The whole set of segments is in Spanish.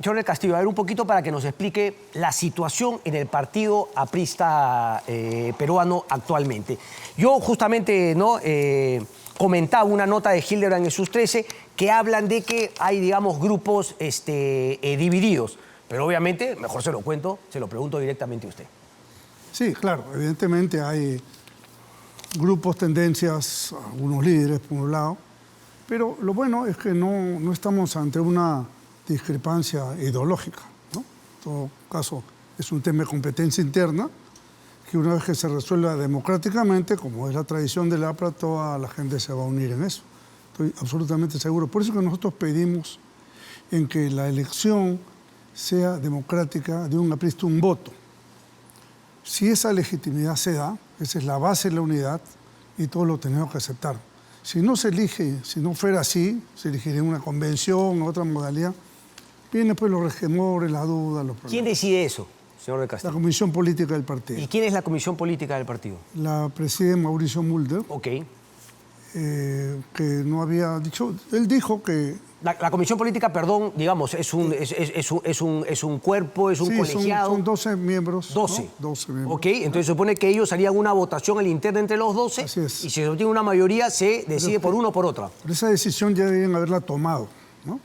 señor del Castillo, a ver un poquito para que nos explique la situación en el partido aprista peruano actualmente. Yo justamente comentaba una nota de Hildebrand en sus 13 que hablan de que hay, digamos, grupos divididos. Pero obviamente, mejor se lo pregunto directamente a usted. Sí, claro, evidentemente hay grupos, tendencias, algunos líderes por un lado, pero lo bueno es que no estamos ante una discrepancia ideológica, ¿no? En todo caso, es un tema de competencia interna que una vez que se resuelva democráticamente, como es la tradición del APRA, toda la gente se va a unir en eso. Estoy absolutamente seguro. Por eso que nosotros pedimos en que la elección sea democrática de un aprista un voto. Si esa legitimidad se da, esa es la base de la unidad y todos lo tenemos que aceptar. Si no se elige, si no fuera así, se elegiría una convención, otra modalidad, vienen pues los resquemores, las dudas, los problemas. ¿Quién decide eso, señor del Castillo? La Comisión Política del partido. ¿Y quién es la Comisión Política del partido? La preside Mauricio Mulder. Ok. Que no había dicho, él dijo que... La Comisión Política, perdón, digamos, es un cuerpo, es un colegiado. Son 12 miembros. 12. ¿no? 12 miembros. Ok, entonces se supone que ellos harían una votación al interno entre los 12. Así es. Y si se obtiene una mayoría, se decide por uno o por otra. Pero esa decisión ya deben haberla tomado, ¿no?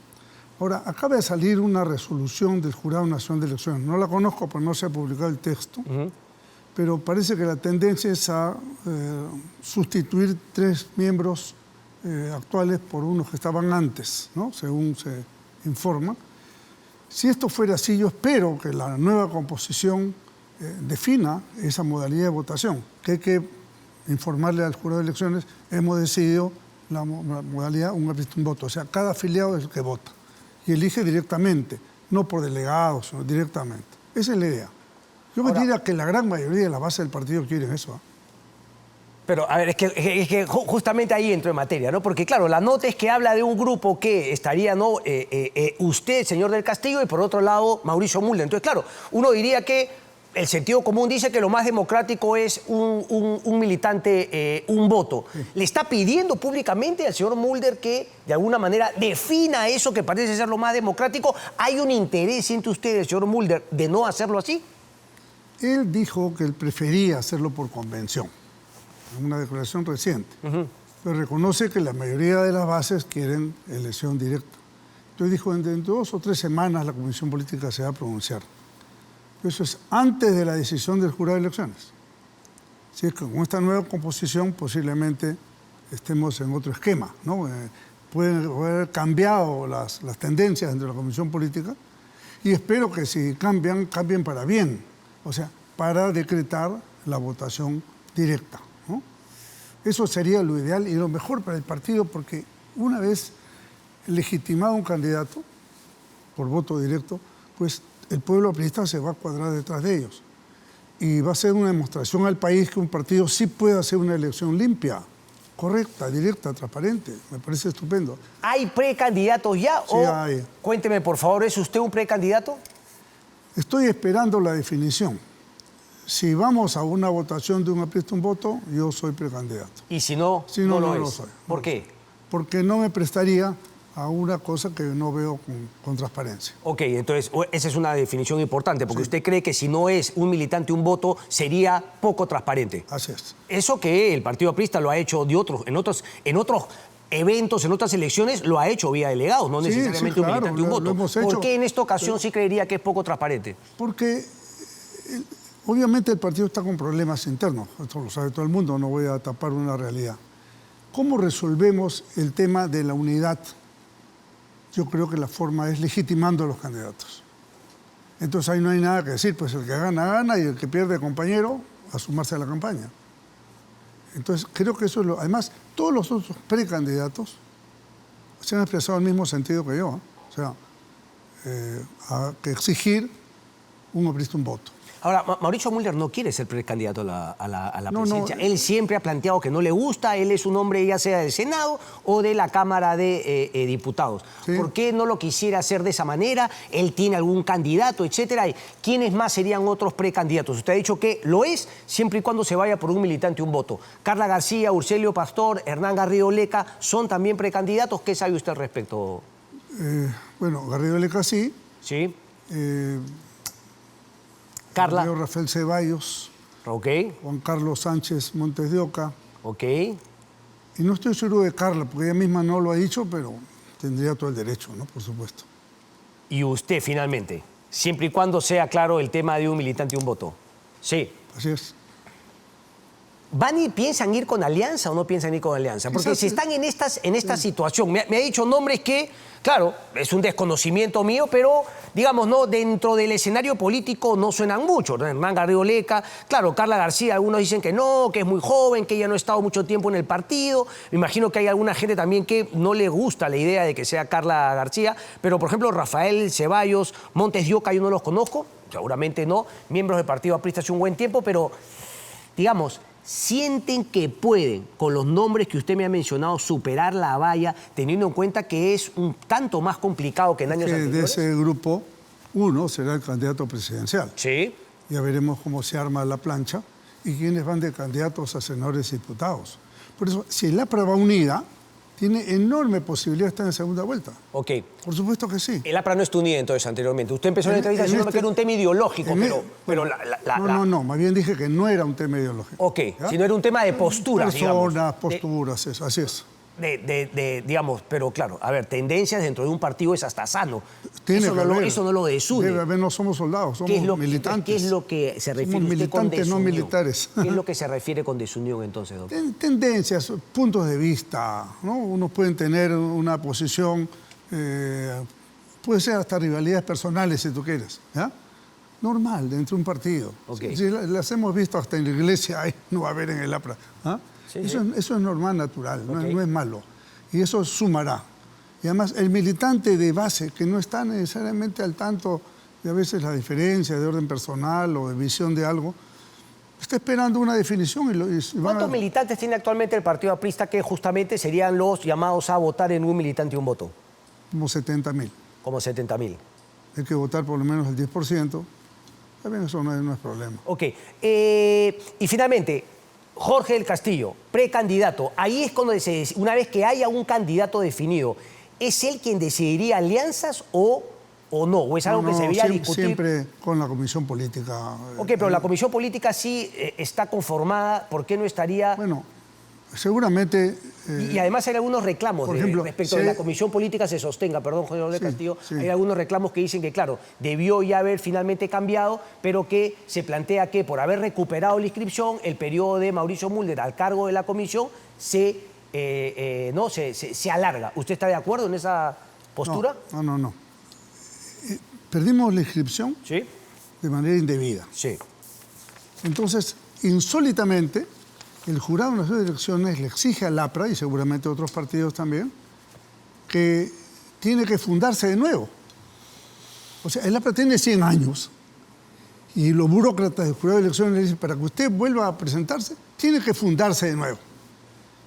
Ahora, acaba de salir una resolución del Jurado Nacional de Elecciones. No la conozco, porque no se ha publicado el texto. Pero parece que la tendencia es a sustituir 3 miembros actuales por unos que estaban antes, ¿no? Según se informa. Si esto fuera así, yo espero que la nueva composición defina esa modalidad de votación, que hay que informarle al jurado de elecciones, hemos decidido la modalidad un aprista un voto. O sea, cada afiliado es el que vota y elige directamente, no por delegados, sino directamente. Esa es la idea. Yo diría que la gran mayoría de la base del partido quieren eso. Pero, a ver, es que justamente ahí entro en materia, ¿no? Porque, claro, la nota es que habla de un grupo que estaría, ¿no? Usted, señor del Castillo, y por otro lado, Mauricio Mulder. Entonces, claro, uno diría que el sentido común dice que lo más democrático es un militante, un voto. Sí. ¿Le está pidiendo públicamente al señor Mulder que, de alguna manera, defina eso que parece ser lo más democrático? ¿Hay un interés, siente usted, el señor Mulder, de no hacerlo así? Él dijo que él prefería hacerlo por convención, en una declaración reciente. Pero reconoce que la mayoría de las bases quieren elección directa. Entonces dijo, en 2 o 3 semanas la Comisión Política se va a pronunciar. Eso es antes de la decisión del jurado de elecciones. Si es que con esta nueva composición posiblemente estemos en otro esquema, ¿no? Pueden haber cambiado las tendencias dentro de la Comisión Política y espero que si cambien para bien. O sea, para decretar la votación directa, ¿no? Eso sería lo ideal y lo mejor para el partido, porque una vez legitimado un candidato por voto directo, pues el pueblo aprista se va a cuadrar detrás de ellos. Y va a ser una demostración al país que un partido sí puede hacer una elección limpia, correcta, directa, transparente. Me parece estupendo. ¿Hay precandidatos ya? Sí, hay. Cuénteme, por favor, ¿es usted un precandidato? Estoy esperando la definición. Si vamos a una votación de un aprista un voto, yo soy precandidato. ¿Y si no, no lo soy? ¿Por qué? Porque no me prestaría a una cosa que no veo con transparencia. Ok, entonces esa es una definición importante, porque usted cree que si no es un militante un voto, sería poco transparente. Así es. Eso que el Partido Aprista lo ha hecho en otros eventos, en otras elecciones, lo ha hecho vía delegados, no necesariamente un militante un voto. ¿Por qué en esta ocasión sí creería que es poco transparente? Porque obviamente el partido está con problemas internos, esto lo sabe todo el mundo, no voy a tapar una realidad. ¿Cómo resolvemos el tema de la unidad? Yo creo que la forma es legitimando a los candidatos. Entonces ahí no hay nada que decir, pues el que gana, gana, y el que pierde, compañero, a sumarse a la campaña. Entonces creo que eso es lo... Además, todos los otros precandidatos se han expresado en el mismo sentido que yo, ¿eh? O sea, que exigir un aprista un voto. Ahora, Mauricio Mulder no quiere ser precandidato a la presidencia. Él siempre ha planteado que no le gusta. Él es un hombre ya sea del Senado o de la Cámara de Diputados. Sí. ¿Por qué no lo quisiera hacer de esa manera? Él tiene algún candidato, etcétera. ¿Quiénes más serían otros precandidatos? Usted ha dicho que lo es siempre y cuando se vaya por un militante un voto. Carla García, Urcelio Pastor, Hernán Garrido Leca son también precandidatos. ¿Qué sabe usted al respecto? Bueno, Garrido Leca sí. Sí. eh, Carla. Rafael Ceballos, Ok, Juan Carlos Sánchez Montes de Oca. ok. Y no estoy seguro de Carla, porque ella misma no lo ha dicho, pero tendría todo el derecho, ¿no? Por supuesto. Y usted finalmente, siempre y cuando sea claro el tema de un militante y un voto. Sí. Así es. ¿Van y piensan ir con alianza o no piensan ir con alianza? Porque Quizás si están en esta situación, me ha dicho nombres que, claro, es un desconocimiento mío, pero, digamos, no dentro del escenario político no suenan mucho, ¿no? Hernán Garrido Leca, claro, Carla García, algunos dicen que no, que es muy joven, que ella no ha estado mucho tiempo en el partido. Me imagino que hay alguna gente también que no le gusta la idea de que sea Carla García, pero, por ejemplo, Rafael Ceballos, Montes de Oca, yo no los conozco, seguramente no, miembros del Partido Aprista hace un buen tiempo, pero, digamos, ¿sienten que pueden, con los nombres que usted me ha mencionado, superar la valla, teniendo en cuenta que es un tanto más complicado que en años anteriores? De ese grupo, uno será el candidato presidencial. Sí. Ya veremos cómo se arma la plancha y quiénes van de candidatos a senadores y diputados. Por eso, si el APRA va unida, tiene enorme posibilidad de estar en segunda vuelta. Ok. Por supuesto que sí. El APRA no estuvo unida entonces anteriormente. Usted empezó en la entrevista diciendo que era un tema ideológico, pero No, más bien dije que no era un tema ideológico. Ok, ¿ya? sino era un tema de posturas, Personas, digamos. posturas, eso, así es. Digamos, pero claro, a ver, tendencias dentro de un partido es hasta sano. Tiene Eso que haber. eso no lo desune. Debe haber, no somos soldados, somos militantes. ¿Qué es lo que se refiere Somos usted con militantes, no desunión? militares. ¿Qué es lo que se refiere con desunión entonces, doctor? Tendencias, puntos de vista, ¿no? Unos pueden tener una posición, puede ser hasta rivalidades personales si tú quieres, ¿ya? Normal, dentro de un partido. Okay. Si las hemos visto hasta en la iglesia, ahí no va a haber en el APRA. ¿Ah? Sí, eso es normal, natural, Okay. no es malo. Y eso sumará. Y además, el militante de base, que no está necesariamente al tanto de a veces la diferencia de orden personal o de visión de algo, está esperando una definición y van ¿Cuántos militantes tiene actualmente el Partido Aprista que justamente serían los llamados a votar en un militante y un voto? como 70.000. Como 70.000. Hay que votar por lo menos el 10%. También eso no es problema. Ok. Y finalmente, Jorge del Castillo, precandidato. Ahí es cuando una vez que haya un candidato definido, ¿es él quien decidiría alianzas o no? ¿O es algo que se debería discutir? Siempre con la comisión política. Ok, pero la comisión política sí está conformada. ¿Por qué no estaría...? Bueno, seguramente... Y además hay algunos reclamos por ejemplo, respecto a que la comisión política se sostenga, perdón, Jorge del Castillo, sí. hay algunos reclamos que dicen que, claro, debió ya haber finalmente cambiado, pero que se plantea que por haber recuperado la inscripción, el periodo de Mauricio Mulder al cargo de la comisión se alarga. ¿Usted está de acuerdo en esa postura? No. Perdimos la inscripción Sí. de manera indebida. Sí. Entonces, insólitamente, el Jurado Nacional de Elecciones le exige al APRA, y seguramente a otros partidos también, que tiene que fundarse de nuevo. O sea, el APRA tiene 100 años y los burócratas del Jurado de Elecciones le dicen, para que usted vuelva a presentarse, tiene que fundarse de nuevo.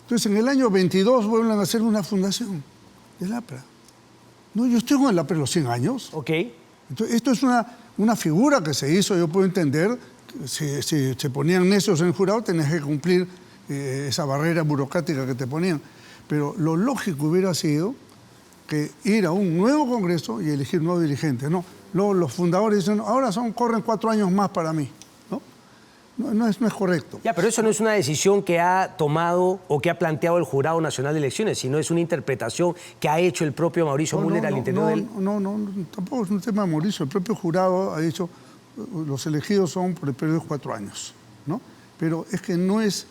Entonces, en el año 22 vuelven a hacer una fundación del APRA. No, yo estoy con el APRA los 100 años. Ok. Entonces, esto es una figura que se hizo, yo puedo entender, si se ponían necios en el jurado, tenías que cumplir esa barrera burocrática que te ponían. Pero lo lógico hubiera sido que ir a un nuevo congreso y elegir nuevos dirigentes. No, luego los fundadores dicen, ahora corren 4 años más para mí. No es correcto. Ya, pero eso no es una decisión que ha tomado o que ha planteado el Jurado Nacional de Elecciones, sino es una interpretación que ha hecho el propio Mauricio Mulder al interior del... No, tampoco es un tema de Mauricio. El propio jurado ha dicho, los elegidos son por el periodo de 4 años, ¿no? Pero es que no es...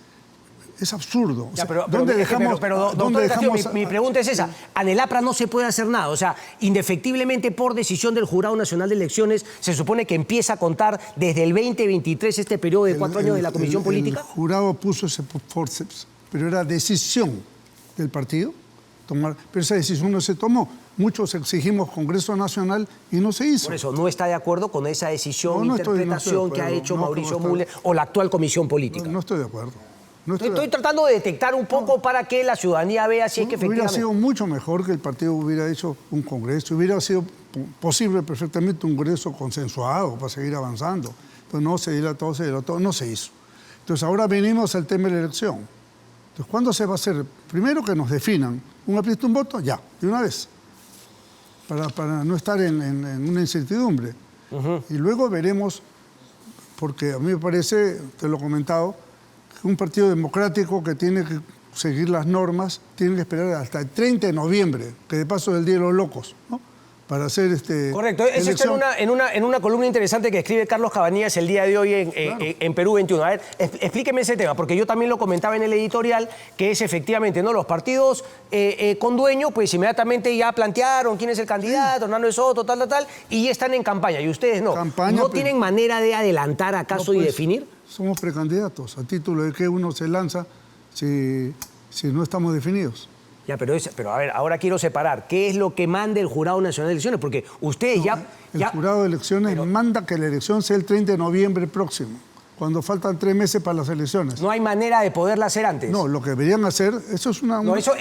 Es absurdo. Ya, ¿dónde dejamos, doctor Castillo, mi pregunta es esa. En el APRA no se puede hacer nada. O sea, indefectiblemente por decisión del Jurado Nacional de Elecciones, se supone que empieza a contar desde el 2023 este periodo de 4 años de la Comisión Política. El jurado puso ese forceps, pero era decisión del partido tomar. Pero esa decisión no se tomó. Muchos exigimos Congreso Nacional y no se hizo. Por eso, ¿no está de acuerdo con esa decisión, no interpretación que ha hecho Mauricio Mulder o la actual Comisión Política? No estoy de acuerdo. Estoy tratando de detectar un poco para que la ciudadanía vea si es que efectivamente... Hubiera sido mucho mejor que el partido hubiera hecho un congreso, hubiera sido posible perfectamente un congreso consensuado para seguir avanzando. Pero no se diera todo, no se hizo. Entonces ahora venimos al tema de la elección. Entonces, ¿cuándo se va a hacer? Primero que nos definan un aprieto, un voto, ya, de una vez. para no estar en una incertidumbre. Y luego veremos, porque a mí me parece, te lo he comentado, que un partido democrático que tiene que seguir las normas tiene que esperar hasta el 30 de noviembre, que de paso es el Día de los Locos, ¿no? Para hacer Correcto, eso está en una columna interesante que escribe Carlos Cabanillas el día de hoy en Perú 21. A ver, explíqueme ese tema, porque yo también lo comentaba en el editorial, que es efectivamente, ¿no? Los partidos con dueño, pues inmediatamente ya plantearon quién es el candidato, Hernando de Soto, tal, y ya están en campaña, y ustedes no. ¿No tienen manera de adelantar acaso y definir? Somos precandidatos, a título de que uno se lanza si no estamos definidos. Ya, pero a ver, ahora quiero separar. ¿Qué es lo que manda el Jurado Nacional de Elecciones? Porque ustedes El Jurado de Elecciones manda que la elección sea el 30 de noviembre próximo, cuando faltan 3 meses para las elecciones. ¿No hay manera de poderla hacer antes? No, lo que deberían hacer, eso es una... No, eso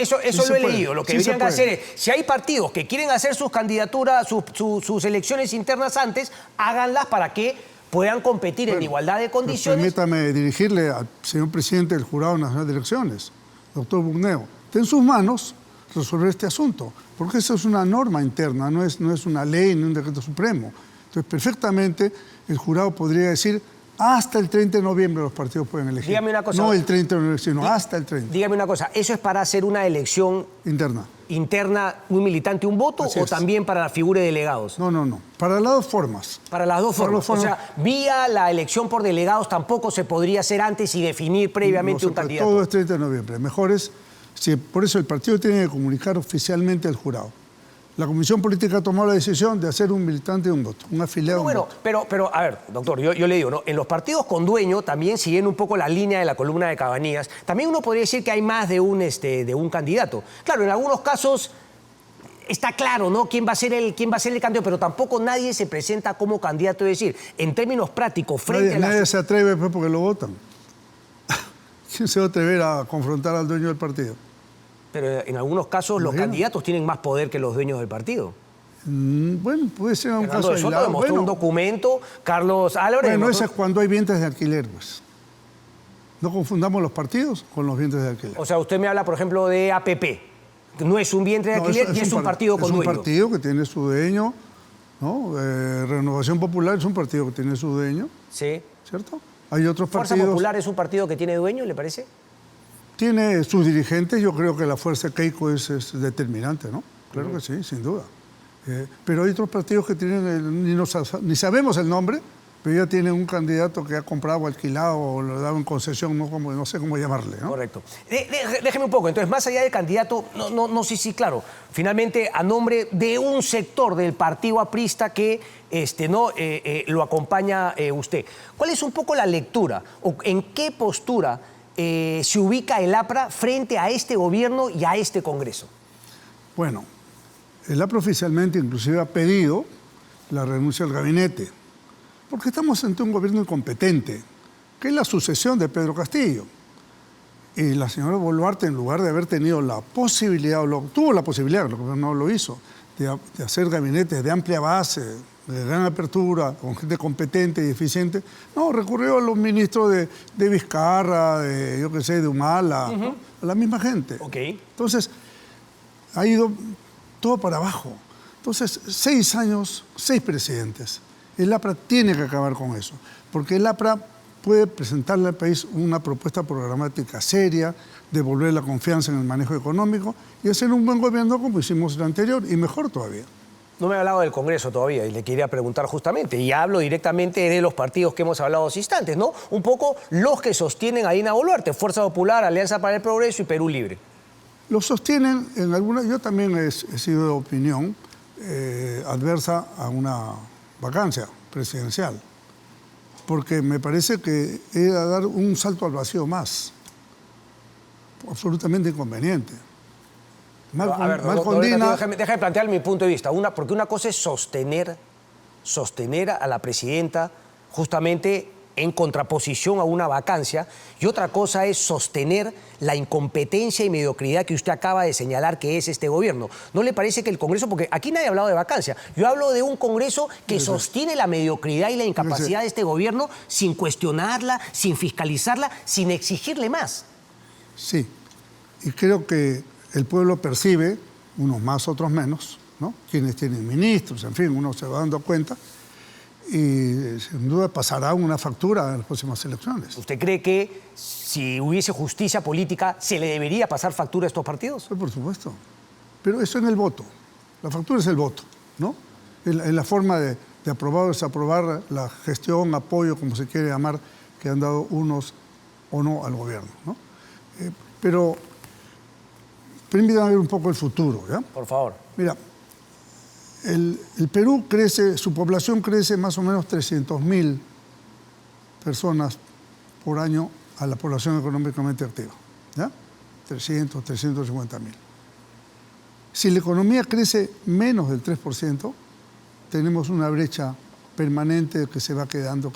lo he leído. Lo que deberían hacer es, si hay partidos que quieren hacer sus candidaturas, sus elecciones internas antes, háganlas para que puedan competir en igualdad de condiciones. Permítame dirigirle al señor presidente del Jurado Nacional de Elecciones, doctor Bugneo. Está en sus manos resolver este asunto, porque eso es una norma interna, no es una ley ni un decreto supremo. Entonces, perfectamente, el jurado podría decir, hasta el 30 de noviembre los partidos pueden elegir. Dígame una cosa. No el 30 de noviembre, sino hasta el 30. Dígame una cosa, ¿eso es para hacer una elección interna, un militante, un voto, o también para la figura de delegados? No. Para las dos formas. Para las dos formas. O sea, vía la elección por delegados tampoco se podría hacer antes y definir previamente un candidato. Todo es 30 de noviembre. Mejor es... Sí, por eso el partido tiene que comunicar oficialmente al jurado. La Comisión Política ha tomado la decisión de hacer un militante de un voto, un afiliado de un voto. Pero, a ver, doctor, yo le digo, ¿no? En los partidos con dueño, también siguiendo un poco la línea de la columna de Cabanillas, también uno podría decir que hay más de un candidato. Claro, en algunos casos está claro, ¿no? quién va a ser el candidato, pero tampoco nadie se presenta como candidato. Es decir, en términos prácticos, frente a la... Nadie se atreve pues, porque lo votan. ¿Quién se va a atrever a confrontar al dueño del partido? Pero en algunos casos los candidatos tienen más poder que los dueños del partido. Bueno, puede ser un caso aislado. Soto demostró un documento, Carlos Álvarez... Bueno, eso es cuando hay vientres de alquiler, pues. No confundamos los partidos con los vientres de alquiler. O sea, usted me habla, por ejemplo, de APP. No es un vientre de alquiler y es un partido con dueño. Es un partido que tiene su dueño, ¿no? Renovación Popular es un partido que tiene su dueño. Sí. ¿Cierto? Hay otros partidos... ¿Fuerza Popular es un partido que tiene dueño, le parece? Tiene sus dirigentes, yo creo que la fuerza de Keiko es determinante, ¿no? Claro que sí, sin duda. Pero hay otros partidos que tienen, ni sabemos el nombre, pero ya tienen un candidato que ha comprado o alquilado o lo ha dado en concesión, no sé cómo llamarle, ¿no? Correcto. Déjeme un poco, entonces, más allá del candidato, no sé si, claro, finalmente a nombre de un sector del partido aprista que lo acompaña usted. ¿Cuál es un poco la lectura o en qué postura se ubica el APRA frente a este gobierno y a este Congreso? Bueno, el APRA oficialmente inclusive ha pedido la renuncia al gabinete, porque estamos ante un gobierno incompetente, que es la sucesión de Pedro Castillo. Y la señora Boluarte, en lugar de haber tenido la posibilidad, tuvo la posibilidad, lo que no lo hizo, de hacer gabinetes de amplia base, de gran apertura, con gente competente y eficiente, no, recurrió a los ministros de Vizcarra, de Humala, ¿no? A la misma gente. Okay. Entonces, ha ido todo para abajo. Entonces, 6 años, 6 presidentes. El APRA tiene que acabar con eso, porque el APRA puede presentarle al país una propuesta programática seria, devolver la confianza en el manejo económico y hacer un buen gobierno como hicimos el anterior, y mejor todavía. No me ha hablado del Congreso todavía y le quería preguntar justamente, y hablo directamente de los partidos que hemos hablado hace instantes, ¿no? Un poco los que sostienen a Dina Boluarte, Fuerza Popular, Alianza para el Progreso y Perú Libre. Lo sostienen en algunas, yo también he sido de opinión adversa a una vacancia presidencial, porque me parece que era dar un salto al vacío más, absolutamente inconveniente. Déjame plantear mi punto de vista, porque una cosa es sostener a la presidenta justamente en contraposición a una vacancia, y otra cosa es sostener la incompetencia y mediocridad que usted acaba de señalar que es este gobierno. ¿No le parece que el Congreso, porque aquí nadie ha hablado de vacancia, yo hablo de un Congreso que sostiene la mediocridad y la incapacidad de este gobierno sin cuestionarla, sin fiscalizarla, sin exigirle más? Sí, y creo que el pueblo percibe, unos más, otros menos, ¿no? Quienes tienen ministros, en fin, uno se va dando cuenta y sin duda pasará una factura en las próximas elecciones. ¿Usted cree que si hubiese justicia política se le debería pasar factura a estos partidos? Sí, por supuesto. Pero eso en el voto. La factura es el voto, ¿no? En la forma de aprobar o desaprobar la gestión, apoyo, como se quiere llamar, que han dado unos o no al gobierno, ¿no? Pero permítanme ver un poco el futuro, ¿ya? Por favor. Mira, el Perú crece, su población crece más o menos 300.000 personas por año a la población económicamente activa, ¿ya? 350.000. Si la economía crece menos del 3%, tenemos una brecha permanente que se va quedando.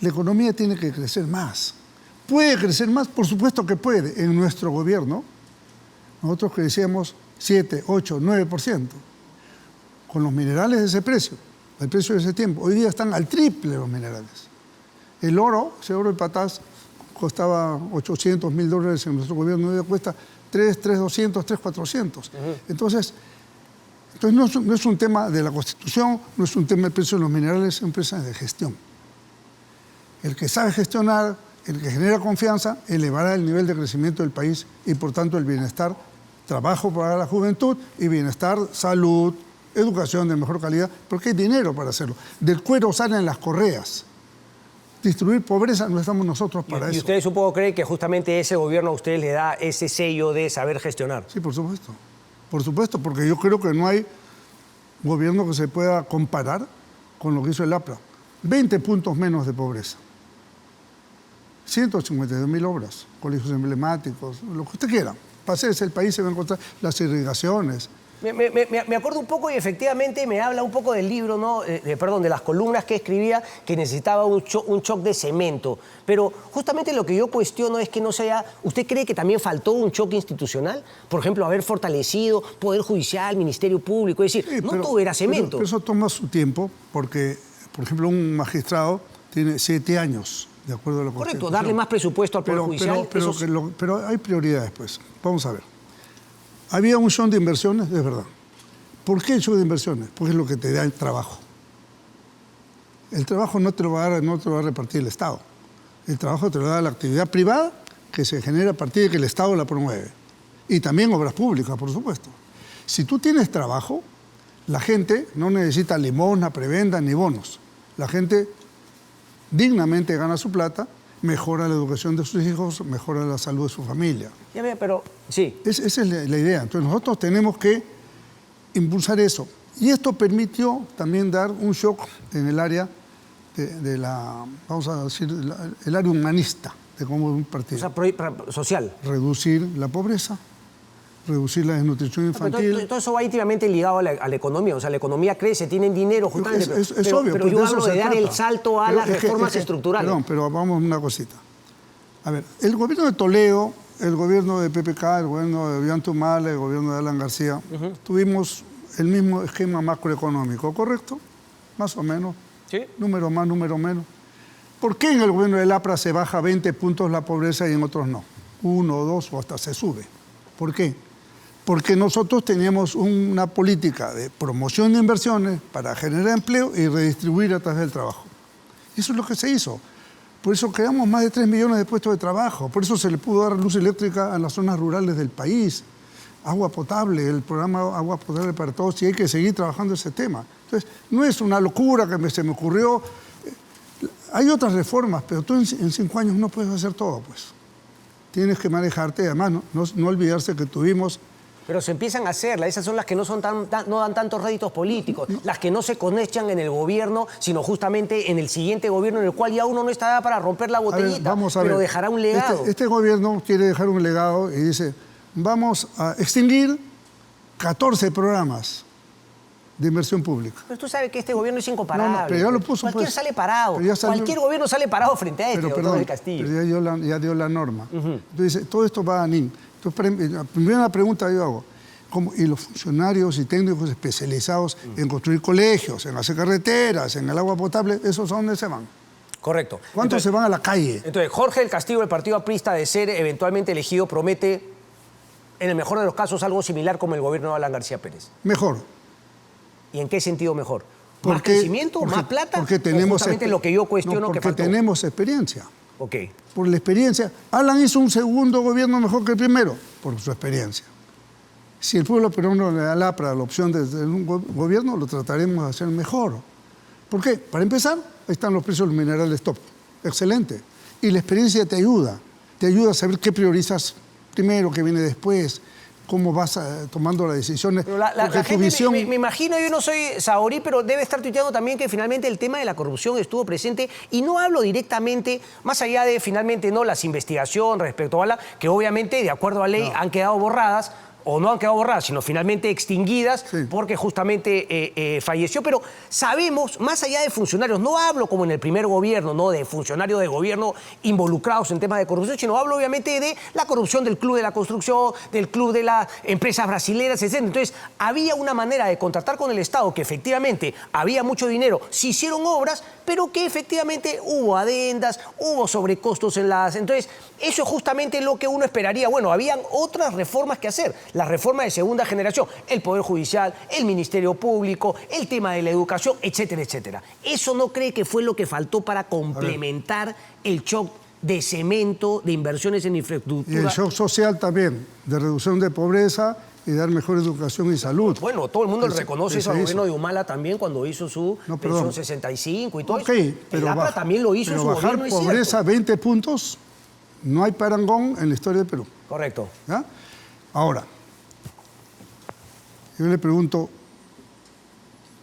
La economía tiene que crecer más. ¿Puede crecer más? Por supuesto que puede. En nuestro gobierno, nosotros crecíamos 7, 8, 9%. Con los minerales de ese precio, el precio de ese tiempo. Hoy día están al triple los minerales. El oro, ese oro de patas, costaba $800.000 en nuestro gobierno, hoy día cuesta 3.200, 3.400. Entonces no es un tema de la Constitución, no es un tema del precio de los minerales, es un tema de gestión. El que sabe gestionar, el que genera confianza, elevará el nivel de crecimiento del país y, por tanto, el bienestar, trabajo para la juventud y bienestar, salud, educación de mejor calidad, porque hay dinero para hacerlo. Del cuero salen las correas. Distribuir pobreza no estamos nosotros para eso. ¿Y ustedes supongo creen que justamente ese gobierno a ustedes le da ese sello de saber gestionar? Sí, por supuesto. Por supuesto, porque yo creo que no hay gobierno que se pueda comparar con lo que hizo el APRA. 20 puntos menos de pobreza. 152.000 obras, colegios emblemáticos, lo que usted quiera. Pases el país, se va a encontrar las irrigaciones. Me acuerdo un poco y efectivamente me habla un poco del libro, ¿no? Perdón, de las columnas que escribía, que necesitaba un shock de cemento. Pero justamente lo que yo cuestiono es que no sea... ¿Usted cree que también faltó un choque institucional? Por ejemplo, haber fortalecido Poder Judicial, Ministerio Público. Es decir, sí, no todo era cemento. Pero eso toma su tiempo porque, por ejemplo, un magistrado tiene 7 años, de acuerdo a lo que... Correcto, darle más presupuesto al Poder Judicial. Pero hay prioridades, pues. Vamos a ver. Había un shock de inversiones, es verdad. ¿Por qué el shock de inversiones? Porque es lo que te da el trabajo. El trabajo no te lo va a repartir el Estado. El trabajo te lo da la actividad privada que se genera a partir de que el Estado la promueve. Y también obras públicas, por supuesto. Si tú tienes trabajo, la gente no necesita limosna, prebenda ni bonos. La gente dignamente gana su plata, mejora la educación de sus hijos, mejora la salud de su familia. Ya ve, pero sí. Esa es la idea. Entonces nosotros tenemos que impulsar eso. Y esto permitió también dar un shock en el área de la, vamos a decir, el área humanista de cómo un partido. O sea, social. Reducir la pobreza, reducir la desnutrición infantil. Todo eso va íntimamente ligado a la economía. O sea, la economía crece, tienen dinero justamente. Es obvio. Pero yo hablo de dar el salto a las reformas estructurales. Perdón, pero vamos a una cosita. A ver, el gobierno de Toledo, el gobierno de PPK, el gobierno de Ollanta-Humala, el gobierno de Alan García, tuvimos el mismo esquema macroeconómico, ¿correcto? Más o menos. Sí. Número más, número menos. ¿Por qué en el gobierno del APRA se baja 20 puntos la pobreza y en otros no? 1 o 2 o hasta se sube. ¿Por qué? Porque nosotros teníamos una política de promoción de inversiones para generar empleo y redistribuir a través del trabajo. Eso es lo que se hizo. Por eso creamos más de 3 millones de puestos de trabajo. Por eso se le pudo dar luz eléctrica a las zonas rurales del país. Agua potable, el programa Agua Potable para Todos, y hay que seguir trabajando ese tema. Entonces, no es una locura que se me ocurrió. Hay otras reformas, pero tú en 5 años no puedes hacer todo, pues. Tienes que manejarte, además, no olvidarse que tuvimos... Pero se empiezan a hacer, esas son las que no dan tantos réditos políticos, las que no se conectan en el gobierno, sino justamente en el siguiente gobierno en el cual ya uno no está para romper la botellita, pero dejará un legado. Este gobierno quiere dejar un legado y dice, vamos a extinguir 14 programas de inversión pública. Pero tú sabes que este gobierno es incomparable. No, pero ya lo puso. Cualquier sale parado. Cualquier gobierno sale parado frente a este, doctor del Castillo. Pero ya dio la norma. Entonces, todo esto va a NIN. Entonces, la primera pregunta yo hago, ¿y los funcionarios y técnicos especializados en construir colegios, en hacer carreteras, en el agua potable, esos a dónde se van? Correcto. ¿Cuántos se van a la calle? Entonces, Jorge del Castillo, del Partido Aprista, de ser eventualmente elegido, promete En el mejor de los casos, algo similar como el gobierno de Alan García Pérez. Mejor. ¿Y en qué sentido mejor? ¿Más crecimiento? ¿Más plata? Porque tenemos justamente lo que yo cuestiono que faltó. tenemos experiencia. Ok. Por la experiencia. Alan hizo un segundo gobierno mejor que el primero, por su experiencia. Si el pueblo peruano le da la opción de un gobierno, lo trataremos de hacer mejor. ¿Por qué? Para empezar, ahí están los precios de los minerales top. Excelente. Y la experiencia te ayuda a saber qué priorizas primero, qué viene después, cómo vas tomando las decisiones. Pero la gente, visión... me imagino, yo no soy Saorí, pero debe estar tuiteando también que finalmente el tema de la corrupción estuvo presente, y no hablo directamente, más allá de finalmente no las investigaciones respecto a la, que obviamente de acuerdo a ley han quedado borradas, o no han quedado borradas, sino finalmente extinguidas, sí, porque justamente falleció. Pero sabemos, más allá de funcionarios, no hablo como en el primer gobierno, ¿no?, de funcionarios de gobierno involucrados en temas de corrupción, sino hablo obviamente de la corrupción del Club de la Construcción, del Club de las Empresas Brasileras, etc. Entonces, había una manera de contratar con el Estado que efectivamente había mucho dinero, se hicieron obras, pero que efectivamente hubo adendas, hubo sobrecostos en las... Entonces, eso es justamente lo que uno esperaría. Bueno, habían otras reformas que hacer. La reforma de segunda generación, el Poder Judicial, el Ministerio Público, el tema de la educación, etcétera, etcétera. ¿Eso no cree que fue lo que faltó para complementar el shock de cemento, de inversiones en infraestructura? Y el shock social también, de reducción de pobreza y dar mejor educación y salud. Bueno, todo el mundo le reconoce eso al gobierno de Humala también cuando hizo su pensión 65 y todo eso. Pero el APRA también lo hizo en su gobierno. Bajar pobreza 20 puntos, no hay parangón en la historia de Perú. Correcto. ¿Ya? Ahora, yo le pregunto,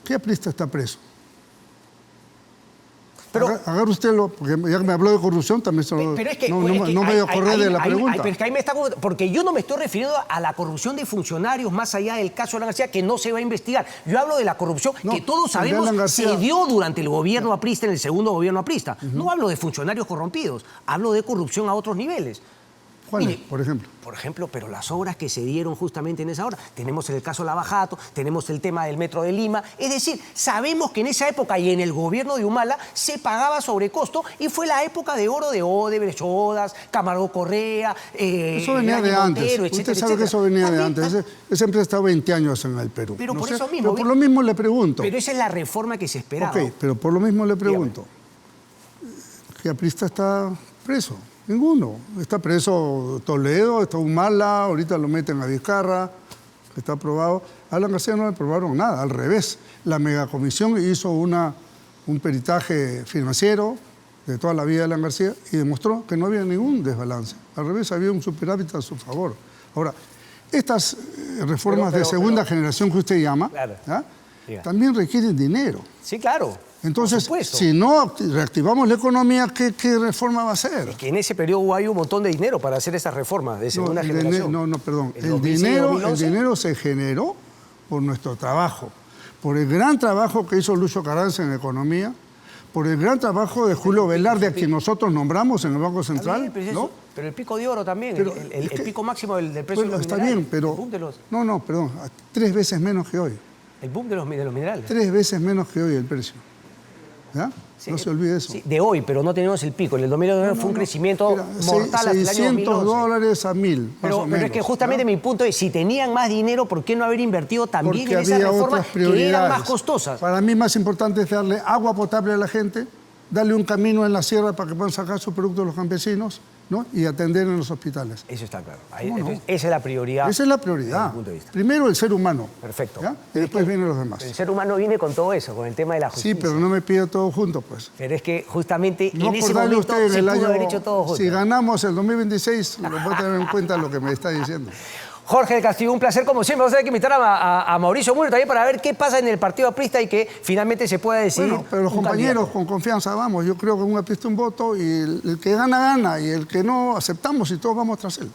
¿qué aprista está preso? Pero agarre usted, porque ya que me habló de corrupción, también pero es que, no me voy a correr de la pregunta. Pero es que ahí me está, porque yo no me estoy refiriendo a la corrupción de funcionarios más allá del caso de Alan García, que no se va a investigar. Yo hablo de la corrupción que todos sabemos se dio durante el gobierno aprista, en el segundo gobierno aprista. No hablo de funcionarios corrompidos, hablo de corrupción a otros niveles. ¿Cuáles, por ejemplo? Por ejemplo, pero las obras que se dieron justamente en esa hora. Tenemos el caso Lavajato, tenemos el tema del Metro de Lima. Es decir, sabemos que en esa época y en el gobierno de Humala se pagaba sobrecosto y fue la época de oro de Odebrecht, Odas, Camargo Correa, eso venía de antes. Montero, etcétera, usted sabe que eso venía de antes. Esa empresa está 20 años en el Perú. Pero por eso mismo. Pero por lo mismo le pregunto. Pero esa es la reforma que se esperaba. Ok, pero por lo mismo le pregunto. ¿Qué aprista está preso? Ninguno. Está preso Toledo, está Humala, ahorita lo meten a Vizcarra, está aprobado. A Alan García no le aprobaron nada, al revés. La megacomisión hizo un peritaje financiero de toda la vida de Alan García y demostró que no había ningún desbalance. Al revés, había un superávit a su favor. Ahora, estas reformas de segunda generación que usted llama, claro, también requieren dinero. Sí, claro. Entonces, si no reactivamos la economía, ¿qué reforma va a ser? Es que en ese periodo hay un montón de dinero para hacer estas reformas de segunda generación. Perdón. El dinero se generó por nuestro trabajo, por el gran trabajo que hizo Lucio Carranza en economía, por el gran trabajo de Julio Velarde, a quien nosotros nombramos en el Banco Central. Pero el pico de oro también, el pico máximo del precio de los está minerales. Bien, pero... perdón, 3 veces menos que hoy. El boom de los minerales. 3 veces menos que hoy el precio. ¿Ya? Sí, no se olvide eso. Sí, de hoy, pero no tenemos el pico. En el 2009 fue un crecimiento mortal hasta el año 2011. $600 a 1000, pero es que justamente mi punto es, si tenían más dinero, ¿por qué no haber invertido también en esas reformas que eran más costosas? Para mí más importante es darle agua potable a la gente, darle un camino en la sierra para que puedan sacar sus productos los campesinos, ¿no? Y atender en los hospitales. Eso está claro. Esa es la prioridad. Esa es la prioridad. Desde mi punto de vista. Primero el ser humano. Perfecto. ¿Ya? Y después vienen los demás. El ser humano viene con todo eso, con el tema de la justicia. Sí, pero no me pida todo junto, pues. Pero es que justamente no en ese momento usted se pudo haber hecho todo junto. Si ganamos el 2026, lo voy a tener en cuenta lo que me está diciendo. Jorge del Castillo, un placer como siempre. Vamos a tener que invitar a Mauricio Muller también para ver qué pasa en el partido aprista y que finalmente se pueda decidir. Bueno, pero los compañeros con confianza vamos. Yo creo que un aprista un voto y el que gana, gana. Y el que no, aceptamos y todos vamos tras él.